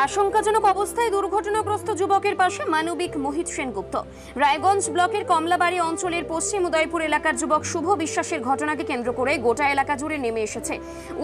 আশঙ্কাজনক অবস্থায় দুর্ঘটনাগ্রস্ত যুবকের পাশে মানবিক মোহিত সেনগুপ্ত। রায়গঞ্জ ব্লকের কমলাবাড়ি অঞ্চলের পশ্চিম উদয়পুর এলাকার যুবক শুভ বিশ্বাসের ঘটনাকে কেন্দ্র করে গোটা এলাকা জুড়ে নেমে এসেছে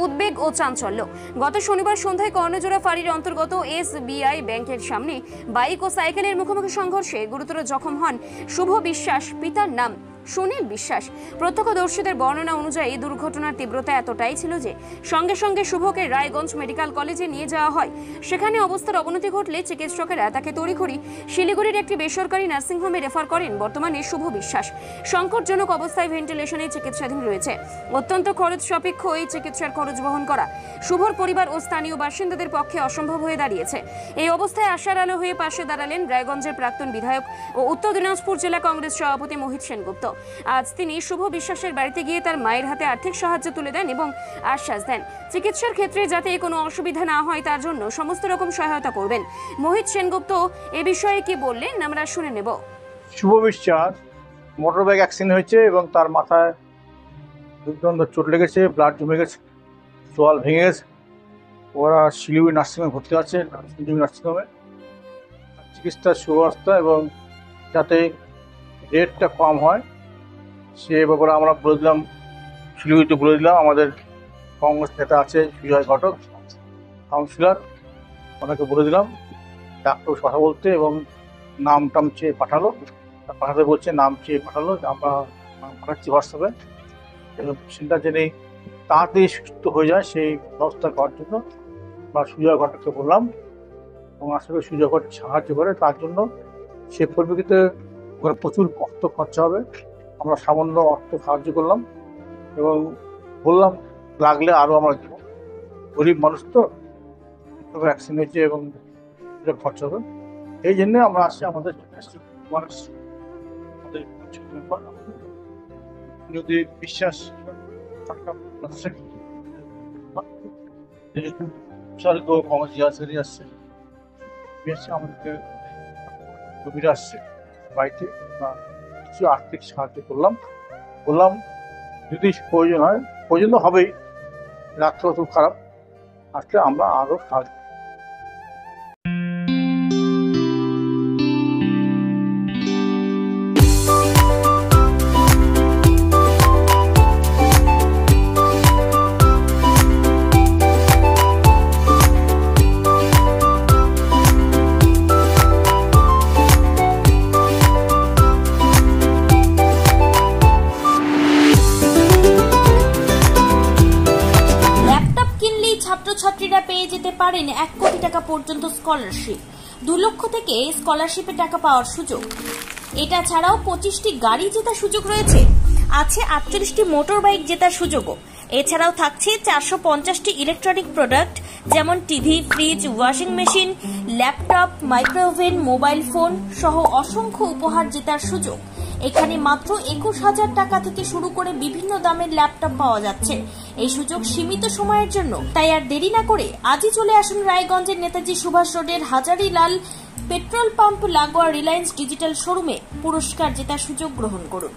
উদ্বেগ ও চাঞ্চল্য। গত শনিবার সন্ধ্যায় কর্ণজোড়া ফাঁড়ির অন্তর্গত SBI ব্যাংকের সামনে বাইক ও সাইকেলের মুখোমুখি সংঘর্ষে গুরুতর জখম হন শুভ বিশ্বাস। পিতার নাম সুনীল বিশ্বাস। প্রত্যক্ষদর্শীদের বর্ণনা অনুযায়ী দুর্ঘটনার তীব্রতা এতটাই ছিল যে সঙ্গে সঙ্গে শুভকে রায়গঞ্জ মেডিকেল কলেজে নিয়ে যাওয়া হয়। সেখানে অবস্থার অবনতি ঘটলে চিকিৎসকেরা তাকে তড়িঘড়ি শিলিগুড়ির একটি বেসরকারি নার্সিংহোমে রেফার করেন। বর্তমানে শুভ বিশ্বাস সংকটজনক অবস্থায় ভেন্টিলেশনে চিকিৎসাধীন রয়েছে। অত্যন্ত খরচ সাপেক্ষ এই চিকিৎসার খরচ বহন করা শুভর পরিবার ও স্থানীয় বাসিন্দাদের পক্ষে অসম্ভব হয়ে দাঁড়িয়েছে। এই অবস্থায় আশার আলো হয়ে পাশে দাঁড়ালেন রায়গঞ্জের প্রাক্তন বিধায়ক ও উত্তর দিনাজপুর জেলা কংগ্রেস সভাপতি মোহিত সেনগুপ্ত। আজ তিনি শুভ বিশ্বাসের বাড়িতে গিয়ে তার মায়ের হাতে আর্থিক সাহায্য তুলে দেন এবং আশ্বাস দেন চিকিৎসার ক্ষেত্রে যাতে কোনো অসুবিধা না হয় তার জন্য সমস্ত রকম সহায়তা করবেন। মোহিত সেনগুপ্ত এ বিষয়ে কি বললেন আমরা শুনে নেব। শুভ বিশ্বাস মোটর বাইক অ্যাক্সিডেন্ট হয়েছে এবং তার মাথায় দুর্গন্ধ চোট লেগেছে, ব্লাড জমে গেছে, চোয়াল ভেঙে গেছে। ওরা শিলিগুড়ি নার্সিংহোমে ভর্তি আছে, নার্সিংহোমে চিকিৎসার সুব্যবস্থা এবং যাতে রেটটা কম হয় সে ব্যাপারে আমরা বলে দিলাম, শিলিগুড়িতে বলে দিলাম। আমাদের কংগ্রেস নেতা আছে সুজয় ঘটক, কাউন্সিলর, ওনাকে বলে দিলাম ডাক্তার কথা বলতে এবং নাম টাম চেয়ে পাঠাতে বলছে, নাম চেয়ে পাঠালো, আমরা পাঠাচ্ছি হোয়াটসঅ্যাপে। এবং পেশেন্টটা জেনে তাড়াতাড়ি সুস্থ হয়ে যায় সেই ব্যবস্থা করার জন্য আমরা সুজয় ঘটককে বললাম এবং আশা করি সুজয় ঘটক সাহায্য করে তার জন্য। সে পরিপ্রেক্ষিতে ওখানে প্রচুর অর্থ খরচা হবে, আমরা সামান্য অর্থ সাহায্য করলাম এবং বললাম লাগলে আরও আমরা দেবো। গরিব মানুষ তো ভ্যাকসিন হয়েছে এবং খরচা হবে, এই জন্যে আমরা আসছি। আমাদের যদি বিশ্বাস আসছে আমাদেরকে কবিরা আসছে বাড়িতে, কিছু আর্থিক সাহায্য করলাম, বললাম যদি প্রয়োজন হয়, প্রয়োজন তো হবেই, রাত্র খুব খারাপ আসলে আমরা আরও সাহায্য। ছাত্রছাত্রীরা পেয়ে যেতে পারেন 1 কোটি টাকা পর্যন্ত স্কলারশিপ। 2 লক্ষ থেকে স্কলারশিপে টাকা পাওয়ার সুযোগ। এটা ছাড়াও 25টি গাড়ি জেতার সুযোগ রয়েছে। আছে 48টি মোটর বাইক জেতার সুযোগও। এছাড়াও থাকছে 450টি ইলেকট্রনিক প্রোডাক্ট যেমন TV, fridge, washing machine, laptop, micro oven, mobile phone সহ অসংখ্য উপহার জেতার সুযোগ। এখানে মাত্র 21,000 টাকা থেকে শুরু করে বিভিন্ন দামের ল্যাপটপ পাওয়া যাচ্ছে। এই সুযোগ সীমিত সময়ের জন্য, তাই আর দেরি না করে আজই চলে আসুন রায়গঞ্জের নেতাজি সুভাষ রোডের হাজারিলাল পেট্রোল পাম্প লাগোয়া রিলায়েন্স ডিজিটাল শোরুমে পুরস্কার জেতার সুযোগ গ্রহণ করুন।